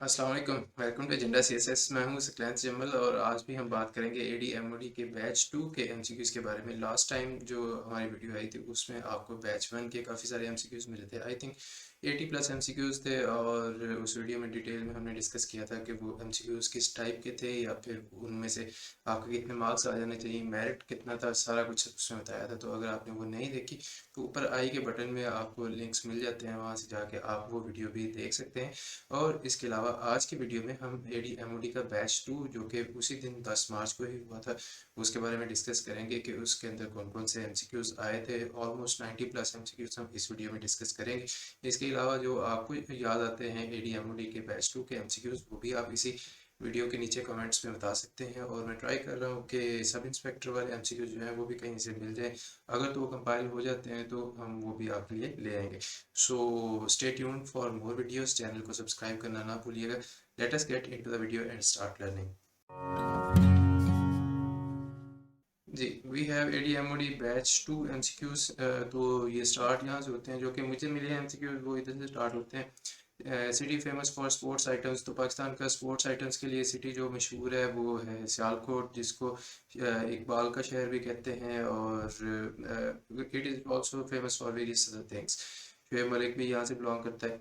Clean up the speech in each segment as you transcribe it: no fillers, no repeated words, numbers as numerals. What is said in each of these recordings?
अस्सलाम वालेकुम, welcome to agenda CSS. मैं हूं सकलैन जमल और आज भी हम बात करेंगे एडी एमओडी के बैच 2 के एमसीक्यूज़ के बारे में। लास्ट टाइम जो हमारी वीडियो आई थी उसमें आपको बैच 1 के काफ़ी सारे एमसीक्यूज़ मिले थे। आई थिंक 80 प्लस एमसीक्यूज़ थे और उस वीडियो में डिटेल में हमने डिस्कस किया था कि वो एमसीक्यूज़ किस टाइप के थे या फिर उनमें से आपके कितने मार्क्स आ जाने चाहिए, मेरिट कितना था, सारा कुछ उसमें बताया था। तो अगर आपने वो नहीं देखी तो ऊपर आई के बटन में आपको लिंक्स मिल जाते हैं, वहाँ से जाके आप वो वीडियो भी देख सकते हैं। और इसके अलावा आज की वीडियो में हम एडी एमओडी का बैच 2 जो कि उसी दिन 10 मार्च को ही हुआ था उसके बारे में डिस्कस करेंगे कि उसके अंदर कौन कौन से एमसीक्यूज़ आए थे। ऑलमोस्ट 90 प्लस एमसीक्यूज़ हम इस वीडियो में डिस्कस करेंगे। इसके अलावा जो आपको याद आते हैं एडी एमओडी के बैच 2 के एमसीक्यूज़ वो भी आप इसी वीडियो के नीचे कमेंट्स में बता सकते हैं। और मैं ट्राई कर रहा हूँ कि सब इंस्पेक्टर वाले एमसीक्यूज़ जो हैं वो भी कहीं से मिल जाए। अगर तो वो कंपाइल हो जाते हैं तो हम वो भी आपके लिए ले आएंगे। So stay tuned for more videos. Channel को सब्सक्राइब करना ना भूलिएगा। Let us get into the video and start learning. जी, we have AD MOD batch 2 MCQs. तो ये स्टार्ट यहाँ से होते हैं, जो कि मुझे मिले एमसीक्यूज वो इधर से स्टार्ट होते हैं। City famous for sports items. तो पाकिस्तान का स्पोर्ट्स आइटम्स के लिए सिटी जो मशहूर है वो है सियालकोट, जिसको इकबाल का शहर भी कहते हैं। और it is also famous for various other things. Shoaib Malik भी यहाँ से बिलोंग करता है।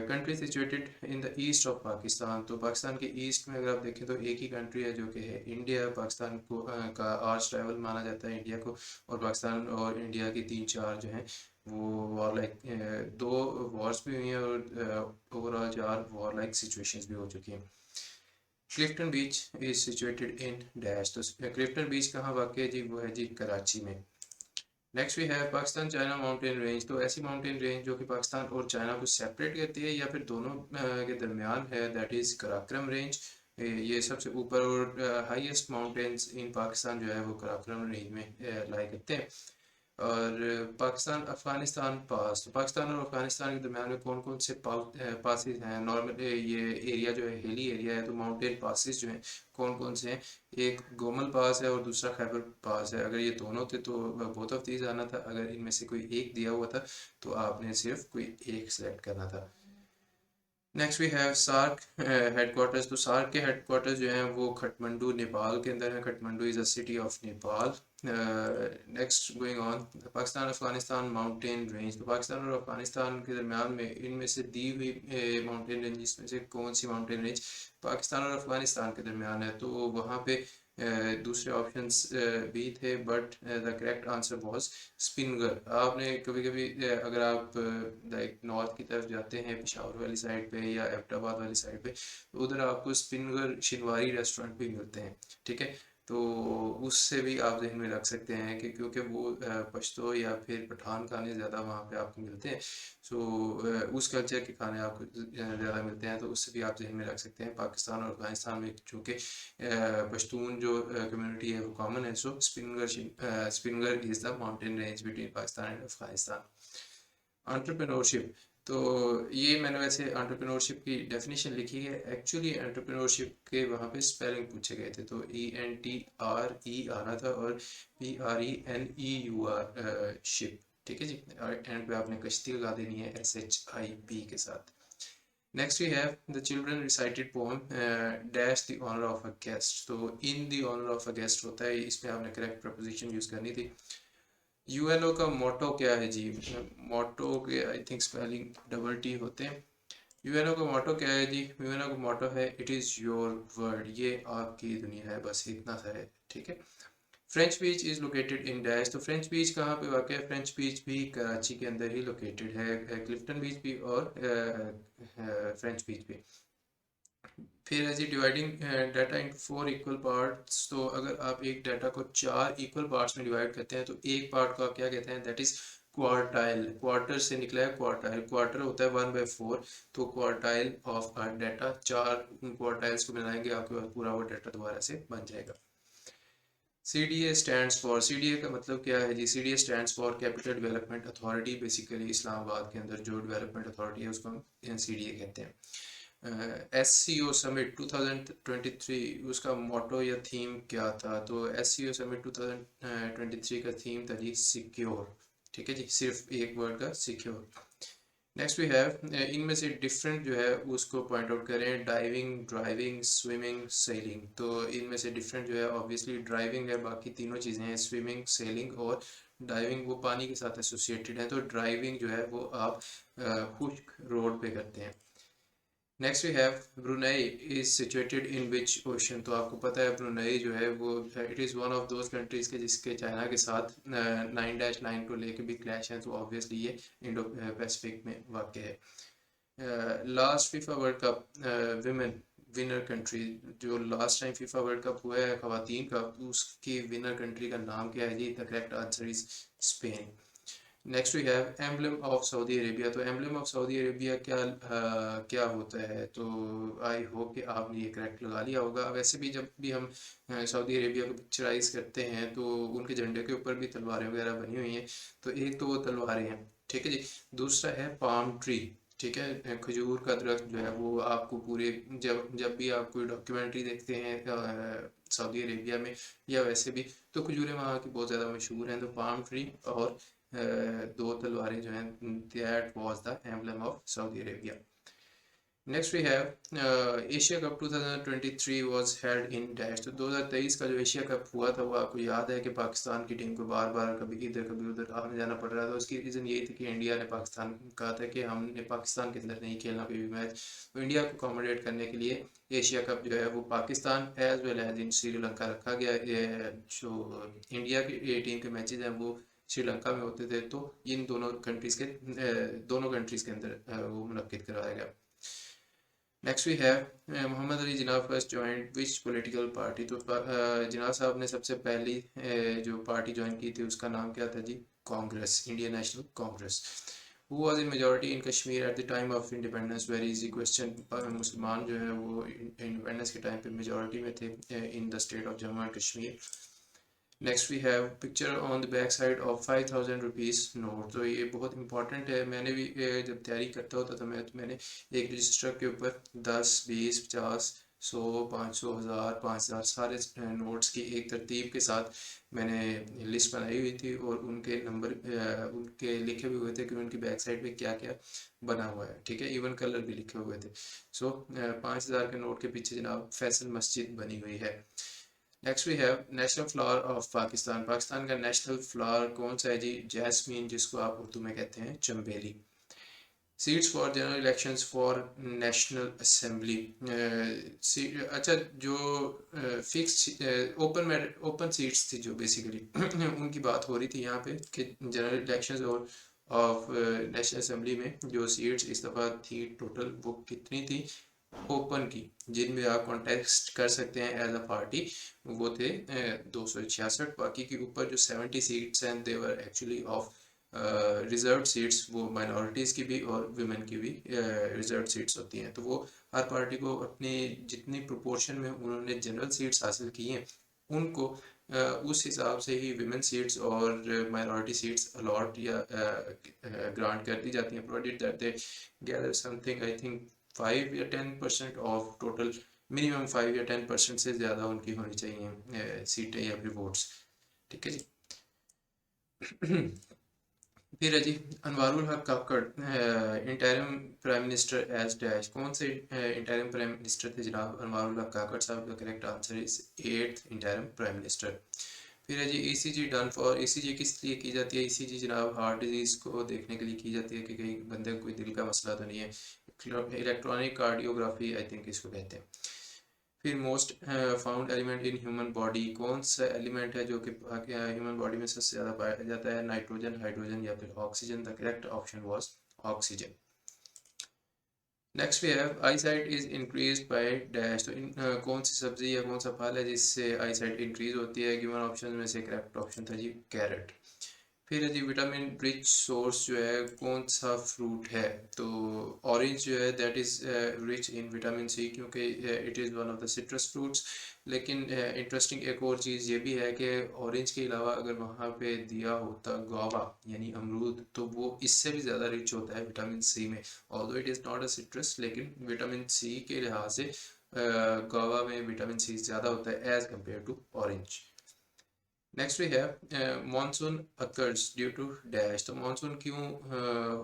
Country situated in the east of Pakistan. तो पाकिस्तान के ईस्ट में अगर आप देखें तो एक ही कंट्री है जो कि है इंडिया। पाकिस्तान को का आर्च राइवल माना जाता है इंडिया को। और पाकिस्तान और इंडिया की तीन चार जो हैं वो वॉर लाइक, दो वॉर्स भी हुई हैं और ओवरऑल चार वॉर लाइक सिचुएशंस भी हो चुकी हैं। क्लिफ्टन बीच इज सिचुएटेड इन डैश। तो क्लिफ्टन बीच कहाँ वाक़ है जी? वो है जी कराची में। नेक्स्ट वी है पाकिस्तान चाइना माउंटेन रेंज। तो ऐसी माउंटेन रेंज जो कि पाकिस्तान और चाइना को सेपरेट करती है या फिर दोनों के दरमियान है, दैट इज़ कराक्रम रेंज। ये सबसे ऊपर और हाईएस्ट माउंटेन्स इन पाकिस्तान जो है वो कराक्रम रेंज में लाई करते हैं। और पाकिस्तान अफ़गानिस्तान पास। तो पाकिस्तान और अफ़गानिस्तान के दरमियान में कौन कौन से पासिस हैं? नॉर्मल ये एरिया जो है हिली एरिया है, तो माउंटेन पासिस जो हैं कौन कौन से हैं? एक गोमल पास है और दूसरा खैबर पास है। अगर ये दोनों थे तो बोथ ऑफ दीज आना था। अगर इनमें से कोई एक दिया हुआ था तो आपने सिर्फ कोई एक सेलेक्ट करना था। Next we have SAARC headquarters. तो सार्क के हेडक्वार्टर्स जो हैं वो खटमंडू नेपाल के अंदर है। Kathmandu is a city of Nepal. Next going on, Pakistan Afghanistan mountain range. तो पाकिस्तान और अफगानिस्तान के दरमियान में इनमें से दी हुई माउंटेन रेंज में से कौन सी माउंटेन रेंज पाकिस्तान और अफगानिस्तान के दरमियान है? तो वहाँ पे दूसरे ऑप्शंस भी थे, but the correct answer was Spin Ghar. आपने कभी कभी अगर आप लाइक नॉर्थ की तरफ जाते हैं पेशावर वाली साइड पे या एबटाबाद वाली साइड पे, तो उधर आपको स्पिनगर शिनवारी रेस्टोरेंट भी मिलते हैं। ठीक है, तो उससे भी आप जहन में रख सकते हैं कि क्योंकि वो पश्तो या फिर पठान खाने ज़्यादा वहाँ पे आपको मिलते हैं। सो उस कल्चर के खाने आपको ज़्यादा मिलते हैं, तो उससे भी आप जहन में रख सकते हैं। पाकिस्तान और अफगानिस्तान में चूँकि पश्तून जो कम्युनिटी है वो कॉमन है। So Spin Ghar is the mountain range between Pakistan and Afghanistan. Entrepreneurship. तो ये मैंने वैसे एंटरप्रेन्योरशिप की डेफिनेशन लिखी है। एक्चुअली एंटरप्रेन्योरशिप के वहाँ पे स्पेलिंग पूछे गए थे, तो ENTRE आना था और PRENEUR शिप। ठीक है जी, एंड पे आपने कश्ती लगा देनी है SHIP के साथ। Next we have the children recited poem dash the honour of a guest. तो in the honour of a guest होता है, इसमें आपने करेक्ट प्रपोजिशन यूज़ करनी थी। यूएनओ का मोटो क्या है जी? मोटो के I think spelling double T होते हैं। यूएनओ का मोटो क्या है जी? यूएनओ का मोटो है इट इज़ योर वर्ल्ड, ये आपकी दुनिया है, बस इतना सा है। ठीक है। French beach is located in dash. तो फ्रेंच बीच कहाँ पे वाक़ है? फ्रेंच बीच भी कराची के अंदर ही लोकेटेड है। क्लिफ्टन बीच भी और फ्रेंच बीच भी। फिर है जी dividing data in 4 equal parts. तो अगर आप एक डाटा को 4 इक्वल पार्ट्स में डिवाइड करते हैं तो एक पार्ट को आप क्या कहते हैं? That is quartile. क्वार्टर से निकला है क्वार्टाइल। क्वार्टर होता है 1/4। तो quartile of a data, 4 quartiles को मिलाएंगे आपके पास पूरा वो डाटा दोबारा से बन जाएगा। CDA stands for. CDA का मतलब क्या है जी? CDA stands for capital development authority. Basically Islamabad के अंदर जो डेवलपमेंट अथॉरिटी है उसको हम CDA कहते हैं। SCO समिट 2023 उसका मोटो या थीम क्या था? तो SCO समिट 2023 का थीम था जी सिक्योर। ठीक है जी, सिर्फ एक वर्ड का सिक्योर। नेक्स्ट वी हैव इनमें से डिफरेंट जो है उसको पॉइंट आउट करें। Diving, driving, swimming, selling. तो इनमें से डिफरेंट जो है ऑब्वियसली ड्राइविंग है, बाकी तीनों चीज़ें हैं स्विमिंग, सेलिंग और डाइविंग वो पानी के साथ एसोसिएटेड है। तो ड्राइविंग जो है वो आप खुश्क रोड पे करते हैं। Next we have Brunei is situated in which ocean. तो आपको पता है ब्रुनेई जो है वो it is one of those countries के जिसके चाइना के साथ 9-9 को लेके भी क्लैश है। तो ऑब्वियसली ये इंडो पैसिफिक में वाक़ है। Last FIFA world cup women winner country, जो last time FIFA world cup हुआ है खवातीन का, उसकी विनर कंट्री का नाम क्या है जी? The correct answer is Spain. Next we have emblem of Saudi Arabia. तो एम्बलम ऑफ सऊदी अरेबिया क्या होता है? तो आई होप कि आपने ये करेक्ट लगा लिया होगा। वैसे भी जब भी हम सऊदी अरेबिया को पिक्चराइज करते हैं तो उनके झंडे के ऊपर भी तलवारें वगैरह बनी हुई हैं। तो एक तो वो तलवारें हैं, ठीक है जी। दूसरा है पाम ट्री, ठीक है, खजूर का दरख्त जो है वो आपको पूरे जब जब भी आप कोई डॉक्यूमेंट्री देखते हैं सऊदी अरेबिया में या वैसे भी, तो खजूरें वहाँ की बहुत ज़्यादा मशहूर हैं। तो पाम ट्री और दो तलवारें जो हैं, that was the emblem of Saudi Arabia. Next we have Asia cup 2023 was held in dash. तो 2023 का जो एशिया कप हुआ था वो आपको याद है कि पाकिस्तान की टीम को बार बार कभी इधर कभी उधर आने जाना पड़ रहा था। उसकी रीज़न यही थी कि इंडिया ने पाकिस्तान कहा था कि हमने पाकिस्तान के अंदर नहीं खेलना कोई भी मैच। तो इंडिया को अकोमोडेट करने के लिए एशिया कप जो है वो Pakistan as well as in Sri Lanka रखा गया। जो इंडिया की टीम के मैचेज हैं वो श्रीलंका में होते थे, तो इन दोनों कंट्रीज़ के अंदर वो मुनक्किद करवाया गया। Next we have Mohammad Ali Jinnah first joined which political party. तो जिन्ना साहब ने सबसे पहली जो पार्टी ज्वाइन की थी उसका नाम क्या था जी? Congress, Indian National Congress. Who was in majority in Kashmir at the time of independence? Very easy question. मुसलमान जो है वो इंडिपेंडेंस के टाइम पे मेजॉरिटी में थे in the state of Jammu and Kashmir. Next we have picture on the back side of 5000 rupees note. तो ये बहुत इंपॉर्टेंट है। मैंने भी जब तैयारी करता होता था मैंने एक रजिस्टर के ऊपर 10, 20, 50, 100, 500, 1000, 5000 सारे नोट्स की एक तरतीब के साथ मैंने लिस्ट बनाई हुई थी और उनके नंबर उनके लिखे भी हुए थे कि उनकी बैक साइड पे क्या क्या बना हुआ है, ठीक है, इवन कलर भी लिखे हुए थे। सो 5000 के नोट के पीछे जनाब फैसल मस्जिद बनी हुई है। Next we have national flower of Pakistan. Pakistan का नेशनल फ्लावर कौन सा है जी? जैस्मीन, जिसको आप उर्दू में कहते हैं चंबेली। Seats for general elections for national assembly. अच्छा, जो फिक्स ओपन सीट्स थी जो बेसिकली उनकी बात हो रही थी यहाँ पे कि जनरल इलेक्शंस और ऑफ नेशनल असेंबली में जो सीट्स इस दफ़ा थी टोटल वो कितनी थी ओपन की, जिनमें आप कॉन्टेस्ट कर सकते हैं एज अ पार्टी? वो थे 266। बाकी के ऊपर जो 70 सीट्स हैं they were actually of reserve seats, वो माइनॉरिटीज़ की भी और वुमेन की भी रिजर्व सीट्स होती हैं। तो वो हर पार्टी को अपनी जितनी प्रोपोर्शन में उन्होंने जनरल सीट्स हासिल की हैं उनको उस हिसाब से ही विमेन सीट्स और माइनॉरिटी सीट्स अलॉट या ग्रांट कर दी जाती हैं, provided that they gather something I think 5 या 10% ऑफ टोटल, मिनिमम 5 या 10% से ज़्यादा उनकी होनी चाहिए सीटें या फिर वोट्स, ठीक है जी। फिर है जी Anwarul Haq Kakar, interim prime minister as dash. कौन से इंटरिम प्राइम मिनिस्टर थे जनाब अनवारुल हक काकड़ साहब? का correct answer is 8th interim prime minister. फिर है जी ईसीजी डन फॉर। ईसीजी किस लिए की जाती है? ईसीजी जनाब हार्ट डिजीज़ को देखने के लिए की जाती है कि कहीं बंदे को कोई दिल का मसला तो नहीं है। इलेक्ट्रॉनिक कार्डियोग्राफी आई थिंक इसको कहते हैं। फिर most found element in human body. कौन सा एलिमेंट है जो कि ह्यूमन बॉडी में सबसे ज़्यादा पाया जाता है? नाइट्रोजन, हाइड्रोजन या फिर oxygen? The correct option was oxygen. Next we have eyesight is increase by dash. तो कौन सी सब्जी या कौन सा फल है जिससे आई साइट इंक्रीज होती है? गिवन ऑप्शन में से करेक्ट ऑप्शन था जी कैरेट। फिर है जी विटामिन रिच सोर्स जो है कौन सा फ्रूट है? तो ऑरेंज जो है that is rich in vitamin C, क्योंकि it is one of the citrus fruits. लेकिन इंटरेस्टिंग एक और चीज़ ये भी है कि ऑरेंज के अलावा अगर वहाँ पे दिया होता गुआवा यानी अमरूद, तो वो इससे भी ज़्यादा रिच होता है विटामिन सी में। Although it is not a citrus, लेकिन विटामिन सी के लिहाज से गुआवा में विटामिन सी ज़्यादा होता है as compare to orange. Next we have monsoon occurs due to dash. तो मॉनसून क्यों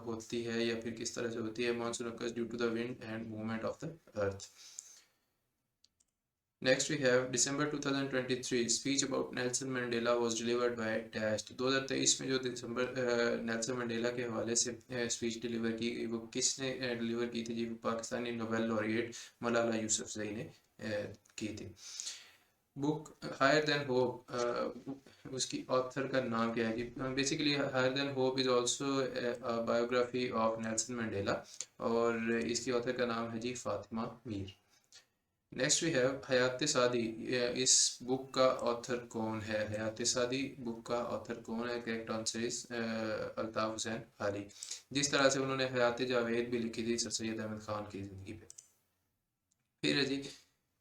होती है या फिर किस तरह से होती है? Monsoon occurs due to the wind and movement of the earth. Next we have December 2023 speech about Nelson Mandela was delivered by Dash। तो 2023 में जो दिसंबर नेल्सन मंडेला के हवाले से स्पीच डिलीवर की गई वो किसने डिलीवर की थी जी? वो पाकिस्तानी नोबेल लॉरिएट मलाला यूसुफजई ने की थी। बुक हायर देन होप, उसकी ऑथर का नाम क्या है जी? Basically higher than hope is also biography of Nelson Mandela और इसकी ऑथर का नाम है जी Fatima Mir. Next we have Hayat Saadi. इस बुक का ऑथर कौन है? हयात सादी बुक का ऑथर कौन है? Correct answer is Altaf Hussain Ali. जिस तरह से उन्होंने हयात जावेद भी लिखी थी सर सैयद अहमद खान की ज़िंदगी पे। फिर है जी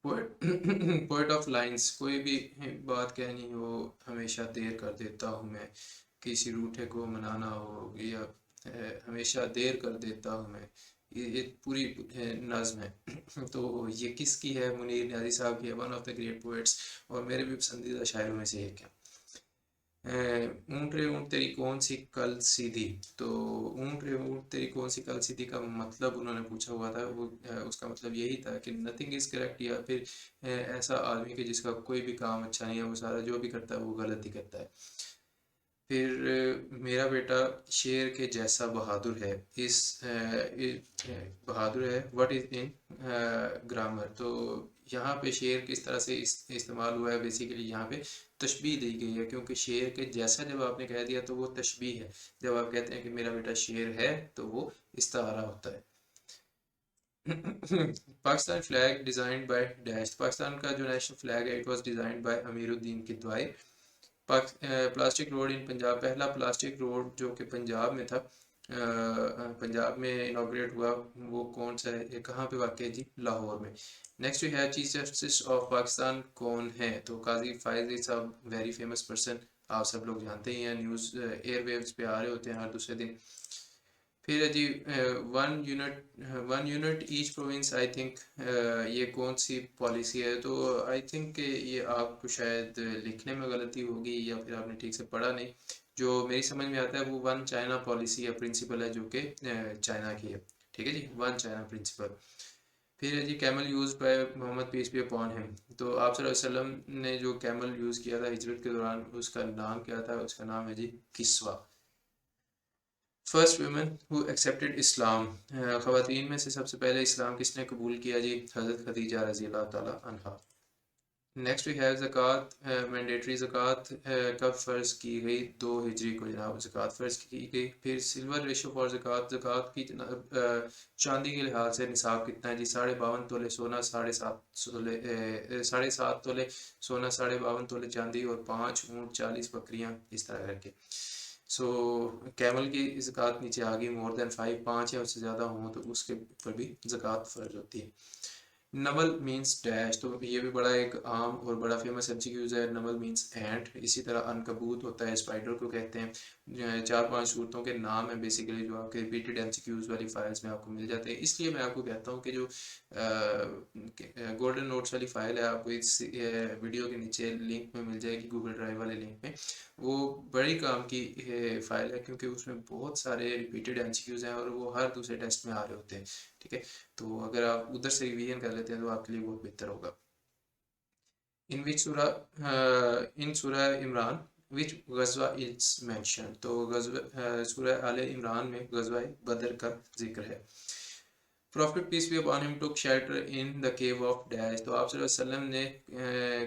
पोएट ऑफ लाइंस। कोई भी बात कहनी हो हमेशा देर कर देता हूँ मैं, किसी रूठे को मनाना हो या हमेशा देर कर देता हूँ मैं, ये पूरी नज़्म है। तो ये किसकी है? मुनीर न्याजी साहब की है, one of the great poets और मेरे भी पसंदीदा शायरों में से एक है। ऊँट रे ऊँट तेरी कौन सी कल सीधी। तो ऊँट रे ऊँट तेरी कौन सी कल सीधी का मतलब उन्होंने पूछा हुआ था, वो उसका मतलब यही था कि नथिंग इज करेक्ट, या फिर ऐसा आदमी कि जिसका कोई भी काम अच्छा नहीं है, वो सारा जो भी करता है वो गलत ही करता है। फिर मेरा बेटा शेर के जैसा बहादुर है, बहादुर है व्हाट इज इन ग्रामर। तो यहाँ पे शेर किस तरह से इस्तेमाल हुआ है? बेसिकली यहाँ पे तशबीह दी गई है, क्योंकि शेर के जैसा जब आपने कह दिया तो वो तशबीह है। जब आप कहते हैं कि मेरा बेटा शेर है तो वो इस्तारा होता है। Pakistan flag designed by dash. Pakistan का जो नेशनल फ्लैग है it was designed by Amiruddin Kidwai. Plastic road in Punjab. पहला प्लास्टिक रोड जो कि पंजाब में था, पंजाब में इनॉग्रेट हुआ, वो कौन सा है? ये कहाँ पे वाक़ है जी? लाहौर में। Next we have chief justice of Pakistan कौन है? तो काजी फायज साहब, वेरी फेमस पर्सन, आप सब लोग जानते ही हैं, न्यूज़ एयरवेव्स पे आ रहे होते हैं हर दूसरे दिन। फिर है जी one unit each province. I think ये कौन सी पॉलिसी है? तो आई थिंक कि ये आपको शायद लिखने में गलती होगी या फिर आपने ठीक से पढ़ा नहीं। जो मेरी समझ में आता है वो वन चाइना पॉलिसी या प्रिंसिपल है, जो कि चाइना की है। ठीक है जी, वन चाइना प्रिंसिपल। फिर है जी camel use by Muhammad peace be upon him. तो आप सल्लल्लाहु अलैहि वसल्लम ने जो कैमल यूज़ किया था हिजरत के दौरान, उसका नाम क्या था? उसका नाम है जी किस्वा। फर्स्ट वुमेन हु एक्सेप्टेड इस्लाम। ख़वातीन में से सबसे पहले इस्लाम किसने कबूल किया जी? हज़रत खदीजा रज़ी अल्लाह ताला अन्हा। नेक्स्ट वी हैव ज़कात। मैंडेटरी ज़कात कब फ़र्ज़ की गई? 2 हिजरी को जनाब ज़कात फ़र्ज़ की गई। फिर सिल्वर रेशो फॉर ज़कात। ज़कात की चांदी के लिहाज से निसाब कितना है जी? 52.5 तोले सोना, 7.5 तोले सोना, 52.5 तोले चांदी और 5 ऊँट, 40 बकरियाँ, इस तरह करके। सो कैमल की ज़कात नीचे आ गई, मोर देन 5, 5 या उससे ज़्यादा हों तो उसके ऊपर भी ज़कात फ़र्ज होती है। Naval means dash. तो ये भी बड़ा एक आम और बड़ा फेमस एमसीक्यूज है। नवल मीन्स एंट। इसी तरह अनकबूत होता है, स्पाइडर को कहते हैं। 4-5 सूरतों के नाम है बेसिकली, जो आपके रिपीटेड एमसीक्यूज वाली फाइल्स में आपको मिल जाते हैं। इसलिए मैं आपको कहता हूँ कि जो गोल्डन नोट्स वाली फाइल है, आपको इस वीडियो के नीचे लिंक में मिल जाएगी, गूगल ड्राइव वाले लिंक में। वो बड़ी काम की फाइल है, क्योंकि उसमें बहुत सारे रिपीटेड एमसीक्यूज हैं और वो हर दूसरे टेस्ट में आ रहे होते हैं। ठीक है, तो अगर आप उधर से रिवीजन कर लेते हैं तो आपके लिए बहुत बेहतर होगा। इन विच सूरा इन सूरा इमरान विच गजवा इज मेंशन। तो सूरा आले इमरान में गजवा बदर का जिक्र है। Prophet peace be upon him took shelter in the cave of dash. तो आप सल्लल्लाहु अलैहि वसल्लम ने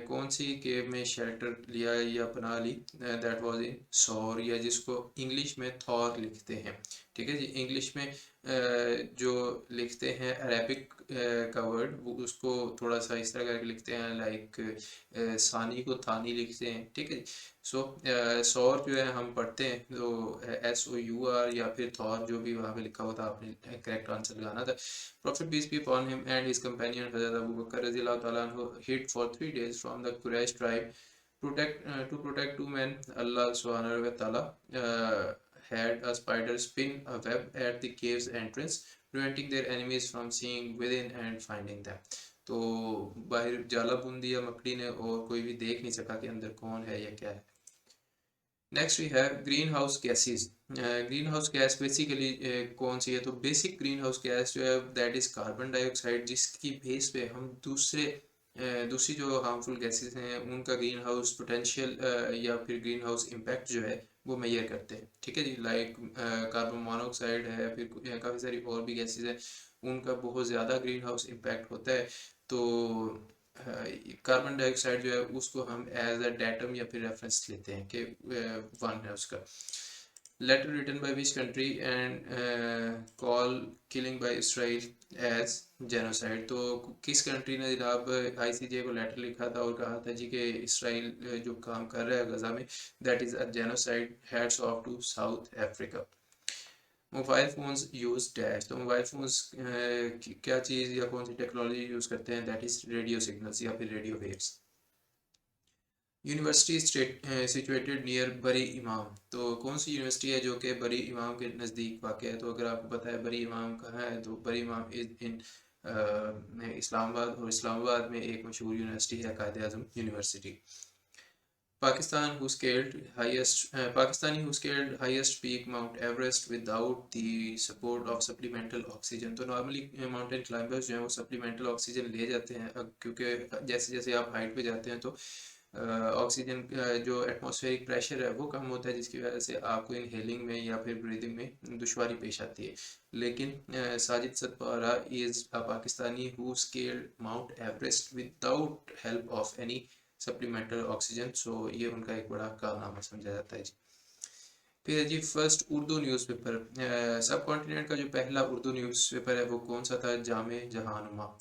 कौन सी केव में शेल्टर लिया या पनाह ली? दैट वाज इन सौर, या जिसको इंग्लिश में थॉर लिखते हैं। ठीक है जी, इंग्लिश में जो लिखते हैं अरेबिक का वर्ड, वो उसको थोड़ा सा इस तरह करके लिखते हैं, लाइक सानी को थानी लिखते हैं। ठीक है, सो सौर जो है हम पढ़ते हैं तो SOUR, या फिर थॉर, जो भी वहाँ पे लिखा हुआ था आपने करेक्ट आंसर लगाना था। Prophet peace be upon him and his companion Hazrat Abu Bakr radiallahu ta'ala anhu hid for 3 days from the Quraysh tribe to protect two men. Allah subhanahu wa ta'ala had a spider spin a web at the cave's entrance, preventing their enemies from seeing within and finding them. तो बाहर जाला बुन दिया मकड़ी ने और कोई भी देख नहीं सका कि अंदर कौन है या क्या है। Next we have green house gases. Green house gas basically कौन सी है, तो बेसिक ग्रीन हाउस गैस जो है दैट इज कार्बन डाइऑक्साइड, जिसकी बेस पे हम दूसरी जो हार्मफुल गैसेज हैं उनका ग्रीन हाउस पोटेंशियल या फिर ग्रीन हाउस इम्पैक्ट जो है वो मेजर करते हैं। ठीक है जी, लाइक कार्बन मोनोऑक्साइड है, फिर काफ़ी सारी और भी गैसेज हैं, उनका बहुत ज़्यादा ग्रीन हाउस इम्पैक्ट होता है। तो कार्बन डाइऑक्साइड जो है उसको हम एज अ डेटम या फिर रेफरेंस लेते हैं कि वन है उसका। Letter written by which country and call killing by Israel as genocide. तो किस कंट्री ने जनाब आईसीजे को लेटर लिखा था और कहा था जी कि इसराइल जो काम कर रहा है गजा में that is a genocide, heads off to South Africa. Mobile phones use dash. तो मोबाइल फ़ोन्स क्या चीज़ या कौन सी टेक्नोलॉजी यूज़ करते हैं, दैट इज़ रेडियो सिग्नल्स या फिर radio waves. University situated near बरी इमाम। तो कौन सी यूनिवर्सिटी है जो कि बरी इमाम के नज़दीक वाक़ है, तो अगर आपको पता है बरी इमाम कहाँ है, तो बरी इमाम इज़ इन इस्लामाबाद, और इस्लामाबाद में एक मशहूर यूनिवर्सिटी है कायद आज़म university. Pakistan who scaled highest Pakistani who scaled highest peak Mount Everest without the support of supplemental oxygen। तो नॉर्मली माउंटेन क्लाइंबर्स जो हैं वो सप्लीमेंटल ऑक्सीजन ले जाते हैं, क्योंकि जैसे जैसे आप हाइट पे जाते हैं तो ऑक्सीजन जो एटमॉस्फेरिक प्रेशर है वो कम होता है, जिसकी वजह से आपको इनहेलिंग में या फिर ब्रीदिंग में दुश्वारी पेश आती है। लेकिन Sajid Sadpara is a Pakistani who scaled Mount Everest without help of any supplemental oxygen. So ये उनका एक बड़ा कारनामा समझा जाता है जी। फिर है जी फर्स्ट उर्दू न्यूज़पेपर। सब कॉन्टिनेंट का जो पहला उर्दू न्यूज़पेपर है वो कौन सा था, जामे जहानुमा।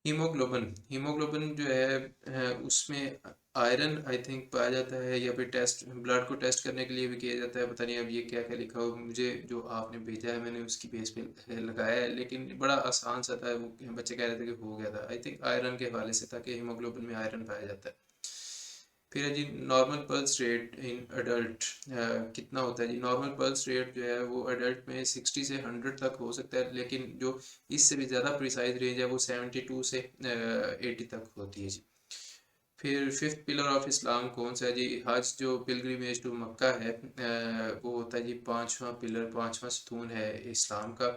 हीमोग्लोबिन। हीमोग्लोबिन जो है उसमें आयरन आई थिंक पाया जाता है, या फिर टेस्ट ब्लड को टेस्ट करने के लिए भी किया जाता है। पता नहीं अब ये क्या क्या लिखा हो, मुझे जो आपने भेजा है मैंने उसकी बेस पे लगाया है, लेकिन बड़ा आसान सा था, वो बच्चे कह रहे थे कि हो गया था। आई थिंक आयरन के हवाले से था कि हीमोग्लोबिन में आयरन पाया जाता है। फिर है जी normal pulse rate in adult कितना होता है जी। नॉर्मल पल्स रेट जो है वो अडल्ट में 60 से 100 तक हो सकता है, लेकिन जो इससे भी ज़्यादा प्रिसाइज रेंज है वो 72 से 80 तक होती है जी। फिर फिफ्थ पिलर ऑफ इस्लाम कौन सा है जी। हज जो पिलग्रिमेज टू मक्का है वो होता है जी पांचवा पिलर, पांचवा स्तून है इस्लाम का।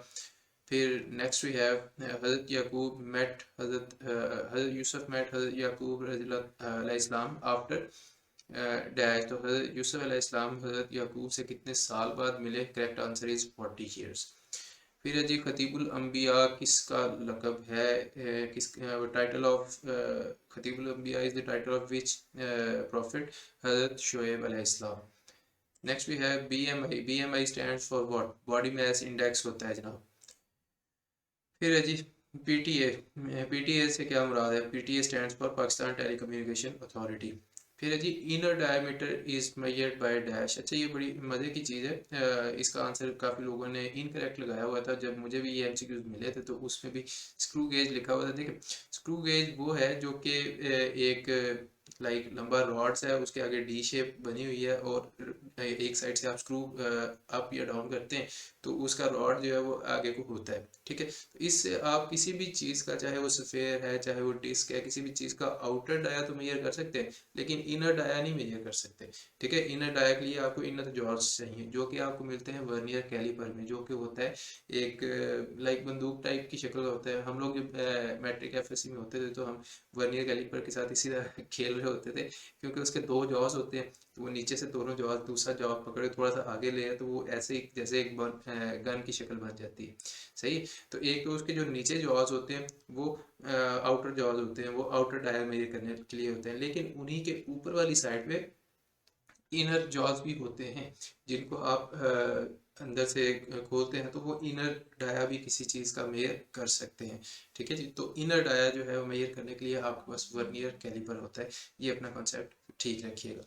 फिर नेक्स्ट वी हैव हज़रत याकूब मेट हज़रत यूसुफ मेट हज़रत याकूब अलैहिस्सलाम आफ्टर डैश। तो हज़रत यूसुफ अलैहिस्सलाम हज़रत याकूब से कितने साल बाद मिले, करेक्ट आंसर इज 40 ईयर्स। फिर है जी खतीबुल अंबिया किसका लक़ब है, किस टाइटल ऑफ खतीबुल अंबिया is the title of which prophet, Hazrat Shuaib अलैहिस्सलाम। Next we have BMI. BMI stands for what, body mass index होता है जनाब। फिर है जी पीटीए। पीटीए से क्या मुराद है, PTA stands for Pakistan telecommunication authority. फिर है जी inner diameter is measured by dash. अच्छा ये बड़ी मज़े की चीज़ है, इसका आंसर काफ़ी लोगों ने इनकरेक्ट लगाया हुआ था। जब मुझे भी ये एमसीक्यूज मिले थे तो उसमें भी स्क्रू गेज लिखा हुआ था। देखिए स्क्रू गेज वो है जो कि एक लाइक लंबा रॉड्स है, उसके आगे डी शेप बनी हुई है, और एक साइड से आप स्क्रू अप या डाउन करते हैं तो उसका रॉड जो है वो आगे को होता है। ठीक है, तो इससे आप किसी भी चीज़ का, चाहे वो सफ़ेयर है चाहे वो डिस्क है, किसी भी चीज़ का आउटर डाया तो मेजर कर सकते हैं, लेकिन इनर डाया नहीं मेजर कर सकते। ठीक है, इनर डाया के लिए आपको इनर जॉर्ज चाहिए, जो कि आपको मिलते हैं वर्नियर कैलिपर में, जो कि होता है एक लाइक बंदूक टाइप की शक्ल का होता है। हम लोग जब मैट्रिक एफएससी में होते थे तो हम वर्नियर कैलिपर के साथ इसी तरह खेल रहे होते थे, क्योंकि उसके दो जॉज होते हैं, तो वो नीचे से दोनों जॉज दूसरा जॉब पकड़े थोड़ा सा आगे ले तो वो ऐसे ही जैसे एक गन की शक्ल बन जाती है। सही। तो एक तो उसके जो नीचे जॉज होते हैं वो आउटर जॉज होते हैं, वो आउटर डाया मेजर करने के लिए होते हैं, लेकिन उन्हीं के ऊपर वाली साइड पे इनर जॉज भी होते हैं, जिनको आप अंदर से खोलते हैं तो वो इनर डाया भी किसी चीज़ का मेजर कर सकते हैं। ठीक है जी, तो इनर डाया जो है वो मेजर करने के लिए आपके पास वर्नियर कैलिपर होता है। ये अपना कॉन्सेप्ट ठीक रखिएगा।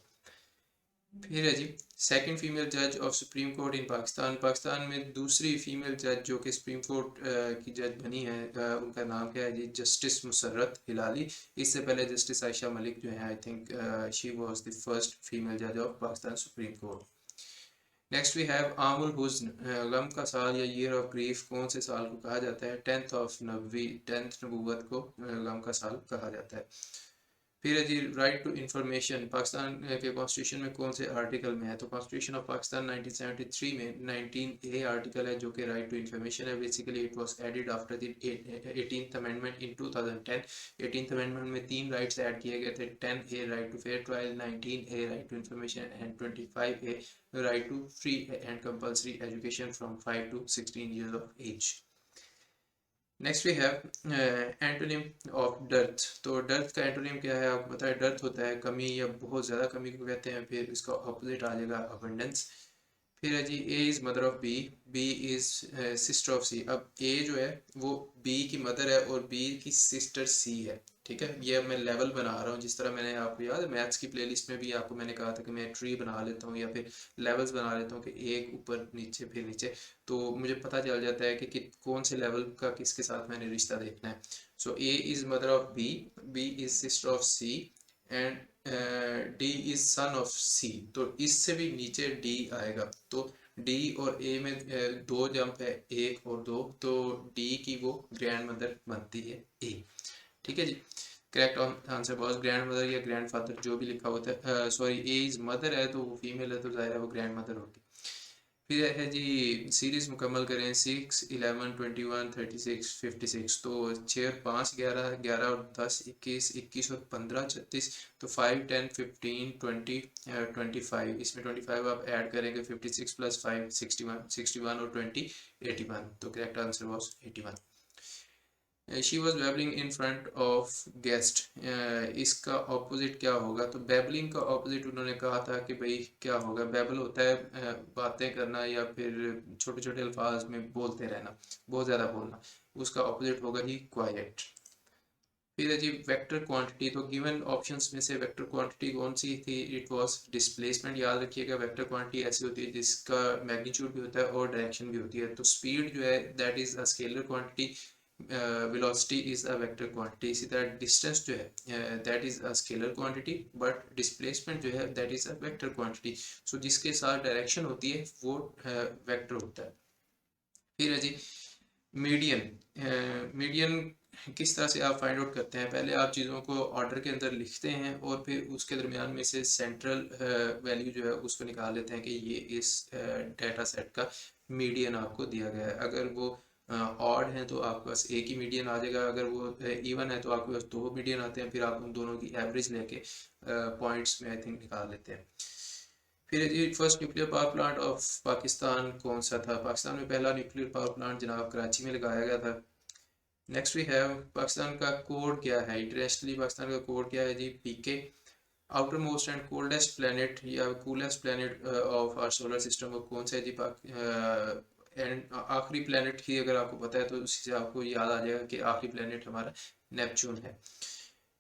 फिर है जी सेकंड फीमेल जज ऑफ सुप्रीम कोर्ट इन पाकिस्तान। पाकिस्तान में दूसरी फीमेल जज जो कि सुप्रीम कोर्ट की जज बनी है, उनका नाम क्या है जी, जस्टिस मुसर्रत हिलाली। इससे पहले जस्टिस आयशा मलिक जो है I think she was the first female जज of Pakistan supreme court. Next we have आमुल हुज्न। गम का साल या ईयर ऑफ ग्रीफ कौन से साल को कहा जाता है, 10th ऑफ नबवी, 10th नबूवत को गम का साल कहा जाता है। फिर है जी राइट टू इंफॉर्मेशन, पाकिस्तान के कॉन्स्टिट्यूशन में कौन से आर्टिकल में है? तो कॉन्स्टिट्यूशन ऑफ पाकिस्तान 1973 में 19A आर्टिकल है जो कि राइट टू इंफॉर्मेशन है। Basically it was added after the 18th amendment in 2010। 18th amendment में 3 राइट्स ऐड किए गए थे, 10A right to fair trial, 19A right to information and 25A right to free and compulsory education from 5 to 16 years of age। Next we have antonym of dearth. तो dearth का antonym क्या है आपको पता है? डर्थ होता है कमी या बहुत ज़्यादा कमी को कहते हैं। फिर इसका ऑपोजिट आ जाएगा अबंडेंस। फिर है जी A is mother of B, B is sister of C. अब ए जो है वो बी की मदर है और बी की सिस्टर सी है, ठीक है। ये मैं लेवल बना रहा हूँ, जिस तरह मैंने आपको याद है मैथ्स की प्लेलिस्ट में भी आपको मैंने कहा था कि मैं ट्री बना लेता हूँ या फिर लेवल्स बना लेता हूँ कि एक ऊपर नीचे फिर नीचे, तो मुझे पता चल जाता है कि कौन से लेवल का किसके साथ मैंने रिश्ता देखना है। So A is mother of B, B is sister of C and D is son of C. तो इससे भी नीचे डी आएगा। तो डी और ए में दो जंप है, एक और दो, तो डी की वो ग्रैंड मदर बनती है ए, ठीक है जी। Correct answer was grandmother या ग्रैंड फादर जो भी लिखा होता है, सॉरी ए इज मदर है तो वो फीमेल है तो जाहिर है वो ग्रैंड मदर होगी। फिर है जी सीरीज मुकम्मल करें 6, 11, 21, 36, 56। तो 6 और 5 11, 11 और 10 21, 21 और 15 36। तो 5, 10, 15, 20, 25। इसमें 25 आप ऐड करेंगे, 56 प्लस 5 61, 61 और 20 81। तो correct answer was 81। She was babbling in front of guest, इसका ऑपोजिट क्या होगा? तो बेबलिंग का ऑपोजिट उन्होंने कहा था कि भाई क्या होगा? बेबल होता है बातें करना या फिर छोटे छोटे अल्फाज में बोलते रहना, बहुत ज़्यादा बोलना। उसका ऑपोजिट होगा ही क्वाइट। फिर है जी वेक्टर क्वांटिटी। तो गिवन ऑप्शंस में से वेक्टर क्वांटिटी कौन सी थी? It was displacement. याद रखिएगा वेक्टर क्वांटिटी ऐसी होती है जिसका मैग्नीट्यूड भी होता है और डायरेक्शन भी होती है। तो स्पीड जो है that is a scalar quantity, velocity is a vector quantity. इसी तरह डिस्टेंस जो है that is a scalar quantity, but displacement जो है that is a vector quantity. So जिसके साथ डायरेक्शन होती है वो वेक्टर होता है। फिर है जी मीडियन। मीडियन किस तरह से आप फाइंड आउट करते हैं? पहले आप चीज़ों को ऑर्डर के अंदर लिखते हैं और फिर उसके दरमियान में से सेंट्रल वैल्यू जो है उसको निकाल लेते हैं कि ये इस डाटा सेट का मीडियन आपको दिया गया है। अगर वो ऑड है तो आपके पास एक ही मीडियन आ जाएगा, अगर वो इवन है तो आपके पास दो मीडियन आते हैं। फिर आप उन दोनों की एवरेज लेके पॉइंट्स में आई थिंक निकाल लेते हैं। फिर जी first nuclear power plant of Pakistan कौन सा था? पाकिस्तान में पहला न्यूक्लियर पावर प्लांट जनाब कराची में लगाया गया था। नेक्स्ट वी हैव पाकिस्तान का कोड क्या है? इंटरनेशनली पाकिस्तान का कोड क्या है जी? PK. Outermost and coldest planet या coolest planet of our solar system को कौन सा है जी? एंड आखिरी प्लेनेट ही अगर आपको पता है तो उसी से आपको याद आ जाएगा कि आखिरी प्लेनेट हमारा नेपच्यून है।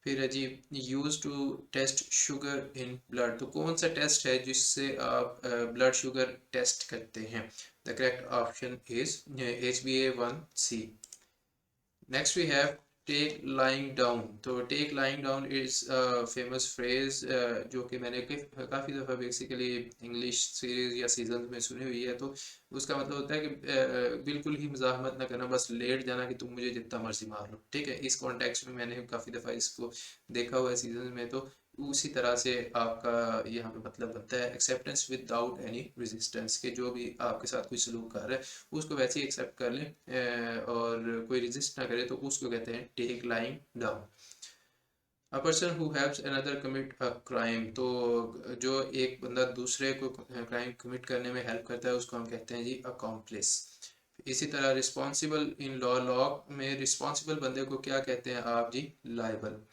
फिर है जी use to test sugar in blood. तो कौन सा टेस्ट है जिससे आप ब्लड शुगर टेस्ट करते हैं? The correct option is HbA1c। Next we have take lying down. तो take lying down is famous phrase जो कि मैंने काफ़ी दफ़ा बेसिकली इंग्लिश सीरीज या सीजन में सुनी हुई है। तो उसका मतलब होता है कि बिल्कुल ही मज़ाहमत ना करना, बस लेट जाना कि तुम मुझे जितना मर्जी मार लो, ठीक है। इस कॉन्टेक्स्ट में मैंने काफ़ी दफ़ा इसको देखा हुआ है सीजन में। तो उसी तरह से आपका यहाँ पे मतलब बनता है एक्सेप्टेंस विदाउट एनी रेजिस्टेंस, के जो भी आपके साथ कोई सलूक कर रहा है उसको वैसे ही एक्सेप्ट कर लें और कोई रेजिस्ट ना करे तो उसको कहते हैं take lying down. A person who helps another commit a crime. तो जो एक बंदा दूसरे को क्राइम कमिट करने में हेल्प करता है उसको हम कहते हैं जी अकॉम्प्लिस। इसी तरह रिस्पॉन्सिबल इन लॉ, लॉ में रिस्पॉन्सिबल बंदे को क्या कहते हैं आप जी? लाइबल।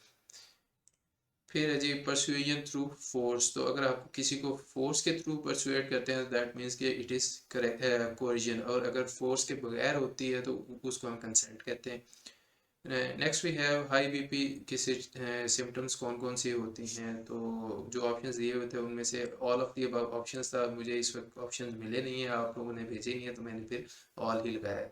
फिर है जी परसुएजन थ्रू फोर्स। तो अगर आप किसी को फोर्स के थ्रू परसुएट करते हैं दैट मीन्स कि इट इज़ कोरिजन, और अगर फोर्स के बगैर होती है तो उसको हम कंसेंट कहते हैं। Next we have high BP की सिम्टम्स कौन कौन सी होती हैं? तो जो ऑप्शंस दिए हुए थे उनमें से all of the above options था। मुझे इस वक्त ऑप्शंस मिले नहीं है, आप लोगों ने भेजे नहीं है तो मैंने फिर ऑल ही लगाया है।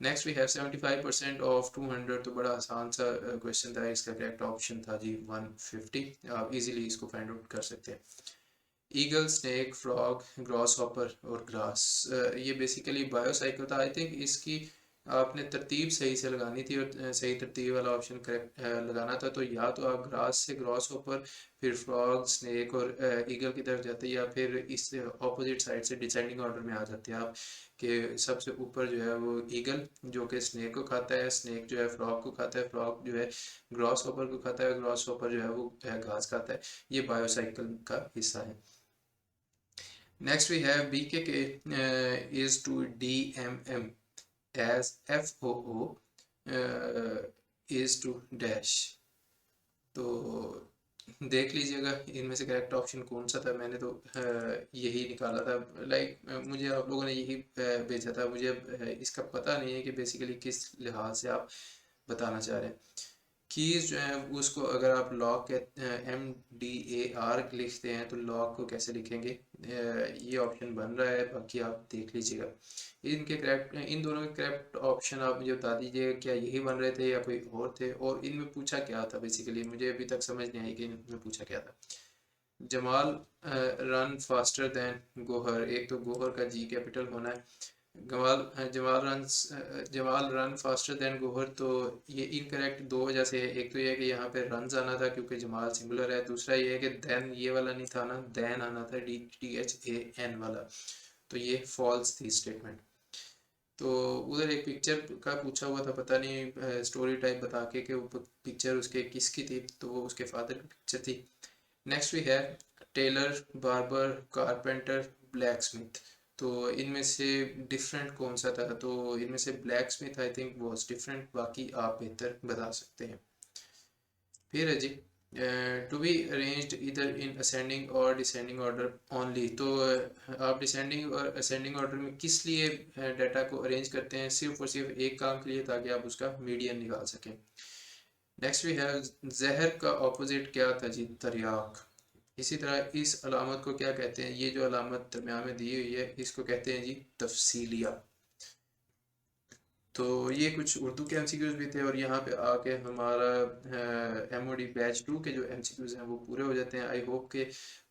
Next we have 75% of 200। तो बड़ा आसान सा क्वेश्चन था, इसका करेक्ट ऑप्शन था जी 150। आप इजीली इसको फाइंड आउट कर सकते हैं। Eagle, snake, frog, gross hopper और ग्रास, ये बेसिकली बायोसाइकिल था। आई थिंक इसकी आपने तरतीब सही से लगानी थी और सही तरतीब वाला ऑप्शन करेक्ट लगाना था। तो या तो आप ग्रास से ग्रॉस ऊपर, फिर फ्रॉग, स्नेक और ईगल की तरफ जाते, या फिर इस ऑपोजिट साइड से डिसेंडिंग ऑर्डर में आ जाते हैं आप, कि सबसे ऊपर जो है वो ईगल जो कि स्नेक को खाता है, स्नेक जो है फ्रॉग को खाता है, फ्रॉग जो है ग्रॉस ऊपर को खाता है, ग्रॉस ऊपर जो है वो घास खाता है। ये बायोसाइकिल का हिस्सा है। Next we have BKK is to DMM as FOO is to dash। तो देख लीजिएगा इनमें से करेक्ट ऑप्शन कौन सा था। मैंने तो यही निकाला था, लाइक मुझे आप लोगों ने यही भेजा था। मुझे इसका पता नहीं है कि बेसिकली किस लिहाज से आप बताना चाह रहे हैं। कीज जो है उसको अगर आप लॉक MDAR लिखते हैं तो लॉक को कैसे लिखेंगे, ये ऑप्शन बन रहा है, बाकी आप देख लीजिएगा। इनके करेक्ट, इन दोनों के करेक्ट ऑप्शन आप मुझे बता दीजिए, क्या यही बन रहे थे या कोई और थे, और इनमें पूछा क्या था। बेसिकली मुझे अभी तक समझ नहीं आई कि इनमें पूछा क्या था। Jamal run faster than Gohar, एक तो गोहर का G कैपिटल होना है। Jamal run faster than Gohar, तो ये इनकरेक्ट दो वजह से है। एक तो ये है कि यहाँ पे रन आना था क्योंकि जमाल सिंगुलर है, दूसरा ये है कि देन ये वाला नहीं था ना, देन आना था DTHAN वाला, तो ये फॉल्स थी स्टेटमेंट। तो उधर एक पिक्चर का पूछा हुआ था, पता नहीं स्टोरी टाइप बता के कि वो पिक्चर उसके किसकी थी, तो वो उसके फादर की पिक्चर थी। Next we have tailor, barber, carpenter, blacksmith. तो इनमें से डिफरेंट कौन सा था, तो इनमें से black Smith I think was different, बाकी आप बेहतर बता सकते हैं। फिर है जी टू बी अरेंज्ड इधर इन असेंडिंग और डिसेंडिंग ऑर्डर ओनली। तो आप डिसेंडिंग और असेंडिंग ऑर्डर में किस लिए डाटा को अरेंज करते हैं, सिर्फ और सिर्फ एक काम के लिए, ताकि आप उसका मीडियन निकाल सकें। नेक्स्ट वी हैव जहर का ऑपोजिट क्या था जी, तरियाक। इसी तरह इस अलामत को क्या कहते हैं, ये जो अलामत दरम्यान में दी हुई है इसको कहते हैं जी तफसीलिया। तो ये कुछ उर्दू के MCQs भी थे, और यहाँ पे आके हमारा MOD बैच 2 के जो MCQs हैं वो पूरे हो जाते हैं। आई होप के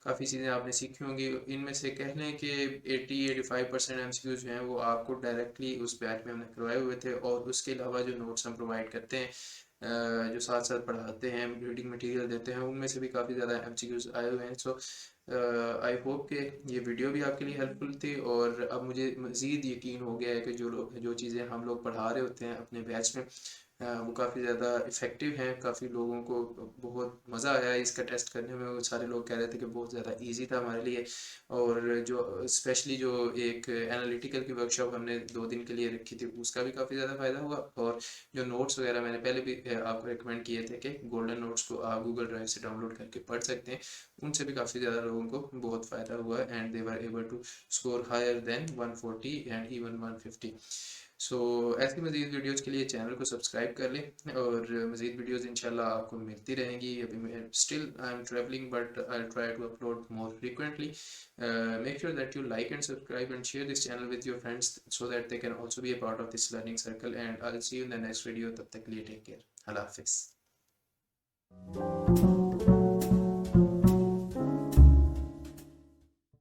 काफ़ी चीज़ें आपने सीखी होंगी। इनमें से कह लें कि 80-85% MCQs जो हैं वो आपको डायरेक्टली उस बैच में हमने करवाए हुए थे, और उसके अलावा जो नोट्स हम प्रोवाइड करते हैं, जो साथ साथ पढ़ाते हैं, रीडिंग मटेरियल देते हैं, उनमें से भी काफ़ी ज़्यादा MCQs आए हुए हैं। सो आई होप कि ये वीडियो भी आपके लिए हेल्पफुल थी, और अब मुझे मज़ीद यकीन हो गया है कि जो चीज़ें हम लोग पढ़ा रहे होते हैं अपने बैच में, वो काफ़ी ज़्यादा इफ़ेक्टिव हैं। काफ़ी लोगों को बहुत मज़ा आया इसका टेस्ट करने में। वो सारे लोग कह रहे थे कि बहुत ज़्यादा इजी था हमारे लिए, और जो स्पेशली जो एक एनालिटिकल की वर्कशॉप हमने 2 दिन के लिए रखी थी, उसका भी काफ़ी ज़्यादा फ़ायदा हुआ। और जो नोट्स वगैरह मैंने पहले भी आपको रिकमेंड किए थे कि गोल्डन नोट्स को आप गूगल ड्राइव से डाउनलोड करके पढ़ सकते हैं, उनसे भी काफ़ी ज़्यादा लोगों को बहुत फ़ायदा हुआ, and they were able to score higher than 140 and even 150। So ऐसी मज़ीद वीडियोज़ के लिए चैनल को सब्सक्राइब कर लें, और मज़ीद वीडियोज़ इंशाल्लाह आपको मिलती रहेंगी। अभी मैं still I am travelling, but I try to upload more frequently. Make sure that you like and subscribe and share this channel with your friends, so that they can also be a part of this learning circle, and I will see you in the next video. तब तक के लिए take care, अल्लाह हाफिज़।